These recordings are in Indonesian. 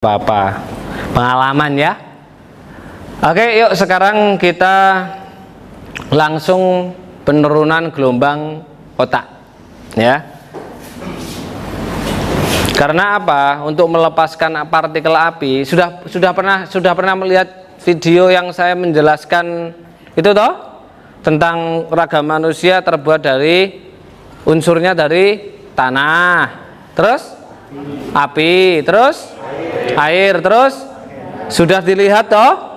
apa-apa, pengalaman ya. Oke, yuk sekarang kita langsung penurunan gelombang otak ya. Karena apa? Untuk melepaskan partikel api, sudah pernah melihat video yang saya menjelaskan itu toh, tentang raga manusia terbuat dari unsurnya dari tanah, terus api, terus air, terus sudah dilihat toh?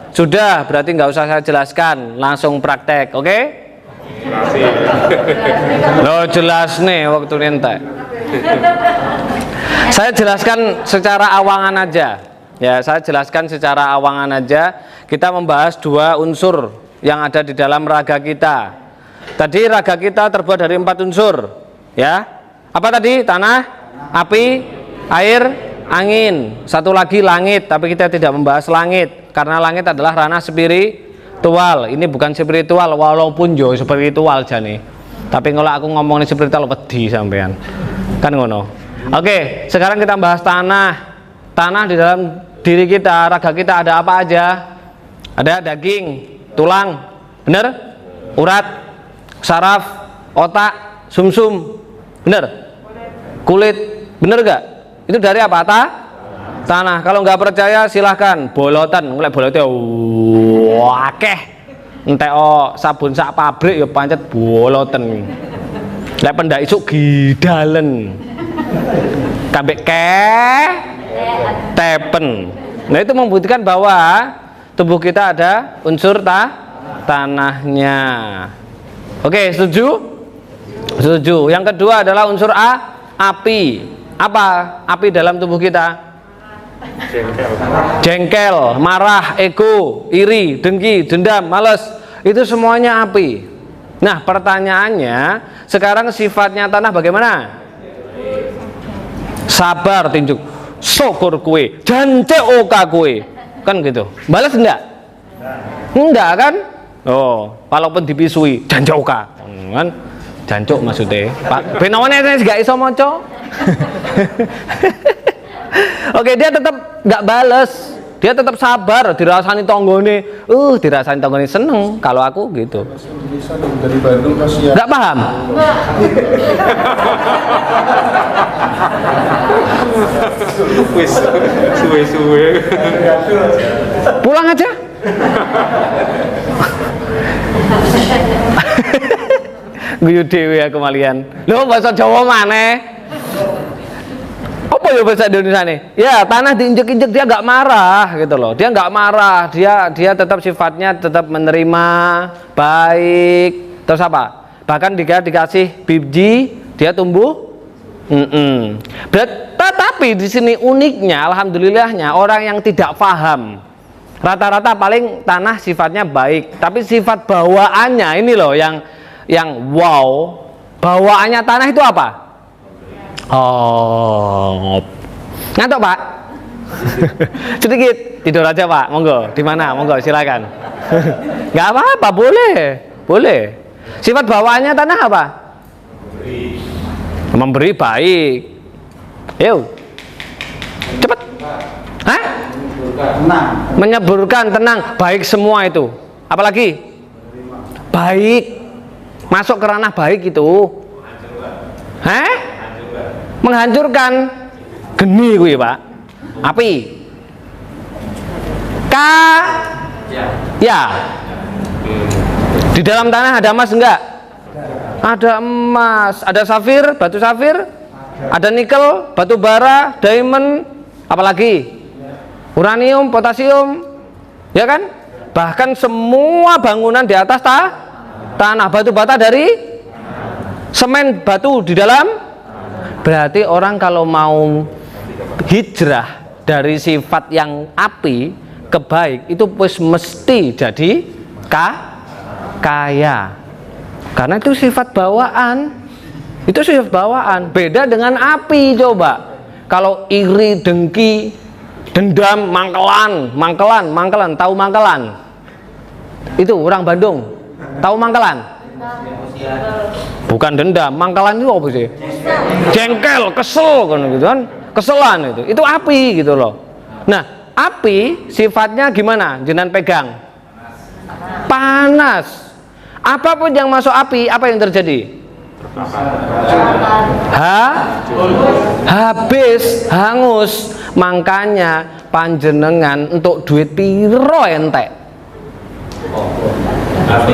Sudah, berarti nggak usah saya jelaskan, langsung praktek, oke? Lo jelas nih waktu nanti. Saya jelaskan secara awangan aja, ya. Saya jelaskan secara awangan aja. Kita membahas dua unsur yang ada di dalam raga kita. Tadi raga kita terbuat dari 4 unsur, ya. Apa tadi? Tanah, api, air, angin. Satu lagi langit, tapi kita tidak membahas langit karena langit adalah ranah spiritual. Ini bukan spiritual, walaupun yo spiritual jane. Tapi kalau aku ngomongin spiritual wedi sampean. Kan ngono. Oke, sekarang kita bahas tanah. Tanah di dalam diri kita, raga kita ada apa aja? Ada daging, tulang, bener? Urat, saraf, otak, sumsum, bener? Kulit, bener gak? Itu dari apa? Tanah. Kalau nggak percaya silahkan bolotan, mulai bolotnya wakeh enteo sabun sak pabrik ya pancet boloten. Lek pendak isuk gidalen kabeh tepen. Nah itu membuktikan bahwa tubuh kita ada unsur tanahnya. Oke, setuju? Setuju. Yang kedua adalah unsur api. Apa api dalam tubuh kita? Jengkel, marah, ego, iri, dengki, dendam, males. Itu semuanya api. Nah pertanyaannya, sekarang sifatnya tanah bagaimana? Sabar tinjuk, syukur kue, jance oka kue, kan gitu. Balas enggak? Enggak kan? Oh, walaupun dipisui, jance oka, kan? Jancuk maksudnya. Pak, benawane gak iso maca. Oke, dia tetap nggak bales, dia tetap sabar, dirasani tonggone, dirasani tonggone seneng. Kalau aku gitu, dari Bandung kasihan. nggak paham. Suwe. Pulang aja. Guyu dewe aku malian. Loh bahasa Jawa maneh. Apa ya bahasa Indonesia nih? Ya tanah diinjek-injek dia nggak marah gitu loh. Dia nggak marah, dia tetap sifatnya tetap menerima, baik. Terus apa? Bahkan dia dikasih biji, dia tumbuh. Tetapi di sini uniknya, alhamdulillahnya orang yang tidak paham. Rata-rata paling tanah sifatnya baik, tapi sifat bawaannya ini loh yang wow. Bawaannya tanah itu apa? Oh, ngantuk Pak? Sedikit tidur aja Pak, monggo. Di mana? Monggo silakan. Nggak apa-apa, boleh. Sifat bawaannya tanah apa? Memberi baik. Yuk, cepet. Hah? Menyeburkan, tenang, baik semua itu. Apalagi? Baik. Masuk ke ranah baik itu. Hah? Menghancurkan, geni kuwi Pak. Api. Ya. Di dalam tanah ada emas enggak? Ada emas, ada safir, batu safir, ada nikel, batu bara, diamond, apalagi? Uranium, potasium. Ya kan? Bahkan semua bangunan di atas tanah, batu bata dari semen batu di dalam. Berarti orang kalau mau hijrah dari sifat yang api ke baik itu mesti jadi kaya. Karena itu sifat bawaan. Itu sifat bawaan. Beda dengan api coba. Kalau iri, dengki, dendam, mangkelan, tahu mangkelan? Itu orang Bandung. Tahu mangkelan? Bukan dendam, mangkelan itu apa sih? Jengkel, kesel kan gitu kan? Keselan itu api gitu loh. Nah, api sifatnya gimana? Jenengan pegang. Panas. Apapun yang masuk api, apa yang terjadi? Habis, hangus. Makanya panjenengan untuk duit piro entek.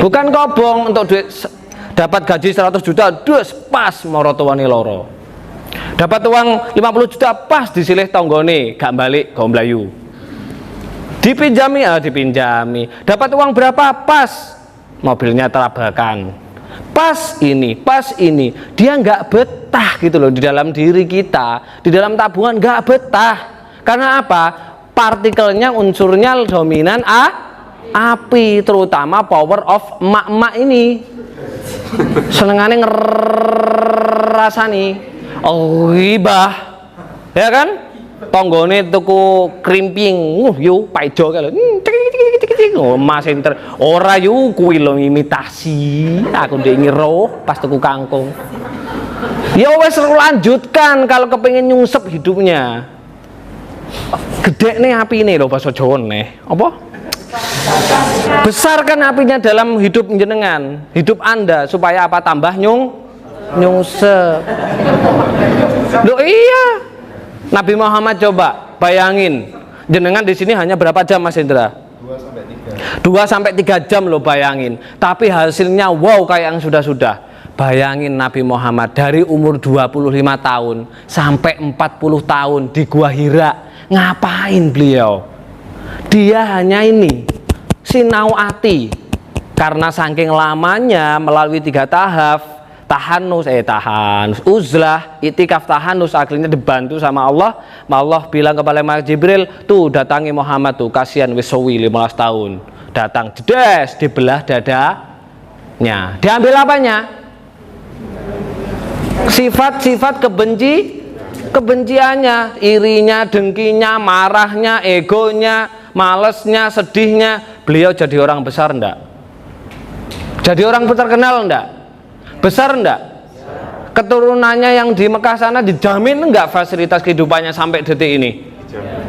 Bukan kobong untuk duit dapat gaji 100 juta, dus pas maratuwane loro. Dapat uang 50 juta pas disilih tonggone, gak balik gomblayu. Dipinjami. Dapat uang berapa? Pas mobilnya terabakan. Pas ini. Dia nggak betah gitu loh di dalam diri kita, di dalam tabungan nggak betah. Karena apa? Partikelnya, unsurnya dominan api, terutama power of emak-emak ini. Senengane ngerasani. Oh ibah, ya kan? Tonggone tuku krimping, yo paido kalau Mas enter ora yo kuwi lho imitasi. Aku ndek ngira pas tuku kangkung. Ya wes lanjutkan kalau kepengin nyungsep hidupnya. Gedekne apine lho basa Jawa neh. Apa? Besarkan apinya dalam hidup jenengan, hidup Anda supaya apa? Tambah nyungsep. Loh iya. Nabi Muhammad coba bayangin, jenengan di sini hanya berapa jam Mas Indra? 2 sampai 3 jam loh, bayangin. Tapi hasilnya wow kayak yang sudah-sudah. Bayangin Nabi Muhammad dari umur 25 tahun sampai 40 tahun di Gua Hira. Ngapain beliau? Dia hanya ini, sinau ati. Karena saking lamanya melalui 3 tahap, uzlah, itikaf, tahanus, akhirnya dibantu sama Allah. Allah bilang kepada Malaikat Jibril, tuh datangi Muhammad tuh, kasihan wisowi 15 tahun. Datang, jedes, dibelah dadanya. Diambil apanya? Sifat-sifat kebenciannya, irinya, dengkinya, marahnya, egonya, malesnya, sedihnya. Beliau jadi orang besar enggak? Jadi orang terkenal enggak? Besar enggak? Keturunannya yang di Mekah sana dijamin enggak fasilitas kehidupannya sampai detik ini?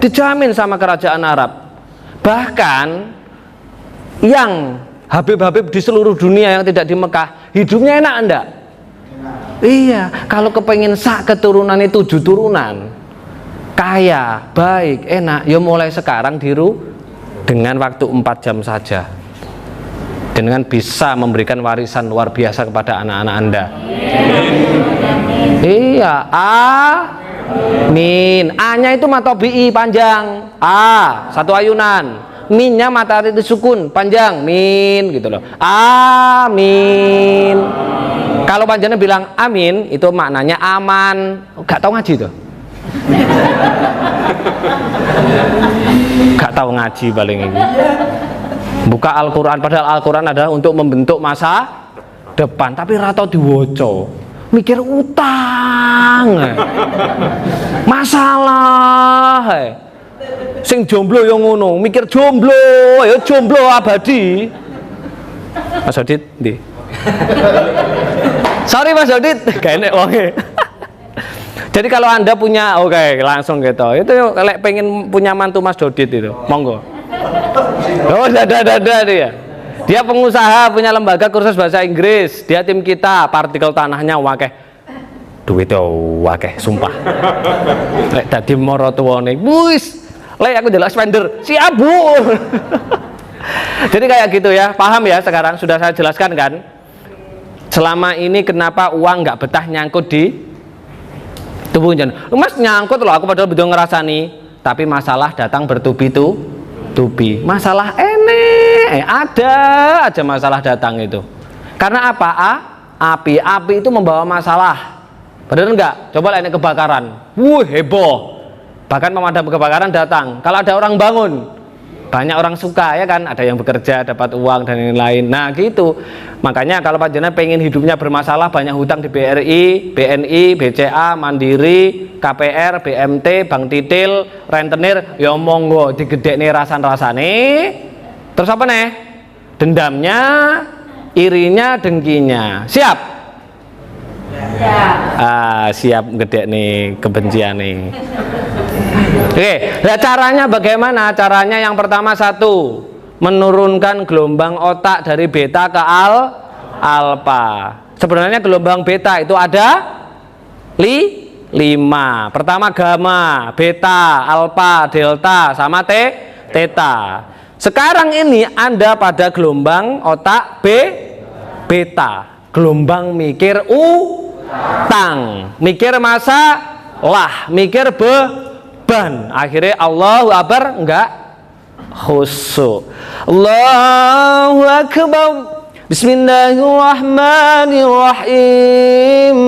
Dijamin sama kerajaan Arab. Bahkan yang Habib-habib di seluruh dunia yang tidak di Mekah, hidupnya enak enggak? Iya, kalau kepengen sak keturunan itu 7 turunan, kaya, baik, enak, ya mulai sekarang dengan waktu 4 jam saja. Dengan bisa memberikan warisan luar biasa kepada anak-anak Anda. Iya, amin. A-nya itu matobi'i panjang, A, satu ayunan. Min-nya matahari itu sukun panjang, min gitu loh. Amin. Kalau panjangnya bilang amin, itu maknanya aman. Gak tahu ngaji tuh. Gak tahu ngaji paling ini. Buka Al-Quran, padahal Al-Quran adalah untuk membentuk masa depan, tapi ratau diwoco, mikir utang, masalah, sing jomblo yang ngono, mikir jomblo, ya jomblo abadi. Mas Odit, di. Sorry Mas Odit, gak enak wonge. Jadi kalau Anda punya, oke, langsung gitu. Itu lek pengen punya mantu Mas Dodit itu, monggo. Oh, dada dia. Dia pengusaha, punya lembaga kursus bahasa Inggris. Dia tim kita, partikel tanahnya wakeh. Duit wakeh, sumpah. Lek dadi maratuwane, wis. Lek aku jelas spender, siap Bu. Jadi kayak gitu ya, paham ya sekarang? Sudah saya jelaskan kan? Selama ini kenapa uang nggak betah nyangkut di tubuh jenengan? Mas nyangkut loh, aku padahal betul ngerasani. Tapi masalah datang bertubi-tubi. Masalah ada aja masalah datang itu. Karena apa? Api itu membawa masalah. Benar enggak? Coba lihat ini kebakaran. Heboh. Bahkan pemadam kebakaran datang. Kalau ada orang bangun, banyak orang suka ya kan, ada yang bekerja dapat uang dan lain-lain. Nah gitu, makanya kalau panjenengan pengen hidupnya bermasalah, banyak hutang di BRI, BNI, BCA, Mandiri, KPR, BMT, Bank Titil, rentenir, ya monggo digedekne rasan-rasane. Terus apa nih? Dendamnya, irinya, dengkinya. Siap? Siap. Siap gedekne kebencian nih. Oke, nah caranya bagaimana? Caranya yang pertama satu, menurunkan gelombang otak dari beta ke alfa. Sebenarnya gelombang beta itu ada 5. Pertama gamma, beta, alfa, delta, sama theta. Sekarang ini Anda pada gelombang otak beta. Gelombang mikir utang, mikir masalah, mikir beban. Akhirnya Allahu Akbar enggak khusyuk. Allahu Akbar. Bismillahirrahmanirrahim.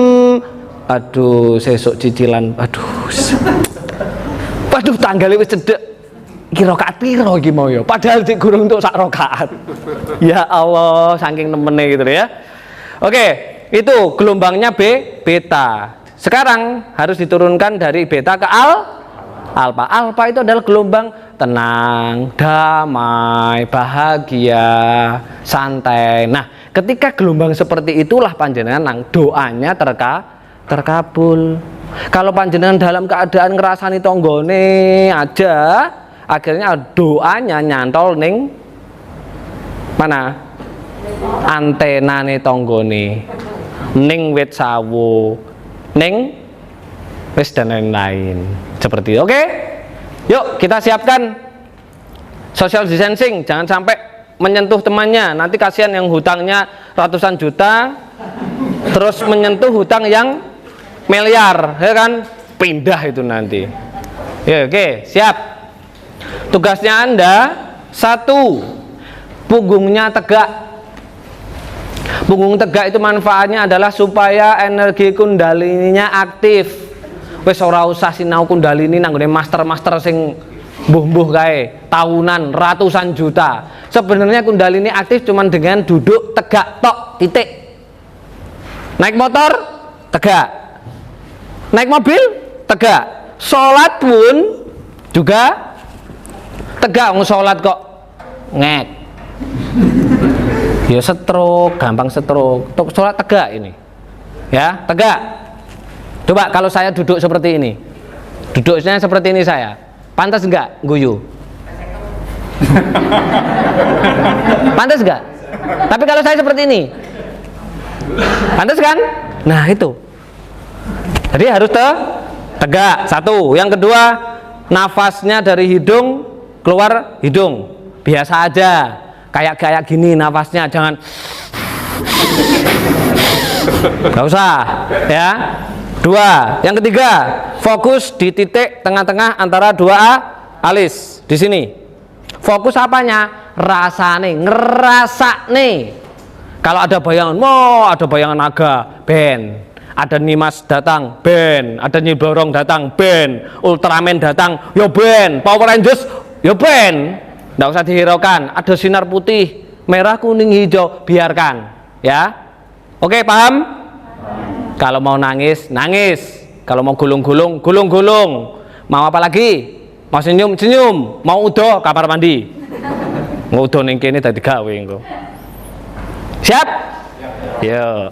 Aduh, sesuk cicilan. Waduh, tanggalnya wis cedek. Iki rakaat piro iki mau ya? Padahal di gurung untuk sak rakaat. Ya Allah, saking nemene gitu ya. Oke, itu gelombangnya beta. Sekarang harus diturunkan dari beta ke alfa. Alfa itu adalah gelombang tenang, damai, bahagia, santai. Nah, ketika gelombang seperti itulah panjenengan doanya terkabul. Kalau panjenengan dalam keadaan ngerasani tonggone aja, akhirnya doanya nyantol ning mana? Antenane tonggone, ning wit sawo, ning wis dan lain-lain. Seperti itu. Oke? Yuk kita siapkan social distancing, jangan sampai menyentuh temannya. Nanti kasihan yang hutangnya ratusan juta terus menyentuh hutang yang miliar, ya kan? Pindah itu nanti. Ya, oke, siap. Tugasnya Anda satu, punggungnya tegak. Punggung tegak itu manfaatnya adalah supaya energi kundalininya aktif. Wis ora usah sinau kundalini nanggone master-master sing mbuh-mbuh kae, tahunan, ratusan juta. Sebenarnya kundalini aktif cuman dengan duduk tegak tok, titik. Naik motor tegak. Naik mobil tegak. Salat pun juga tegak. Wong salat kok ngek. Ya stroke, gampang stroke. Salat tegak ini. Ya, tegak. Coba kalau saya duduk seperti ini, duduknya seperti ini saya, pantas enggak guyu? Pantas enggak? Tapi kalau saya seperti ini, pantas kan? Nah itu. Jadi harus tegak. Satu. Yang kedua, nafasnya dari hidung keluar hidung. Biasa aja. Kayak gini nafasnya, jangan. Gak usah, ya. Dua. Yang ketiga, fokus di titik tengah-tengah antara dua alis di sini. Fokus apanya? Rasane, ngerasane. Kalau ada bayangan, ada bayangan naga, ben. Ada Nimas datang, ben. Ada Nyi Blorong datang, ben. Ultraman datang, yo ben. Power Rangers, yo ben. Nggak usah dihiraukan. Ada sinar putih, merah, kuning, hijau, biarkan. Ya, oke, paham? Kalau mau nangis, nangis. Kalau mau gulung-gulung, gulung-gulung. Mau apa lagi? Mau senyum, senyum. Mau udo, kamar mandi. Mau udo ning kene dadi gawe engko. Siap? Yo.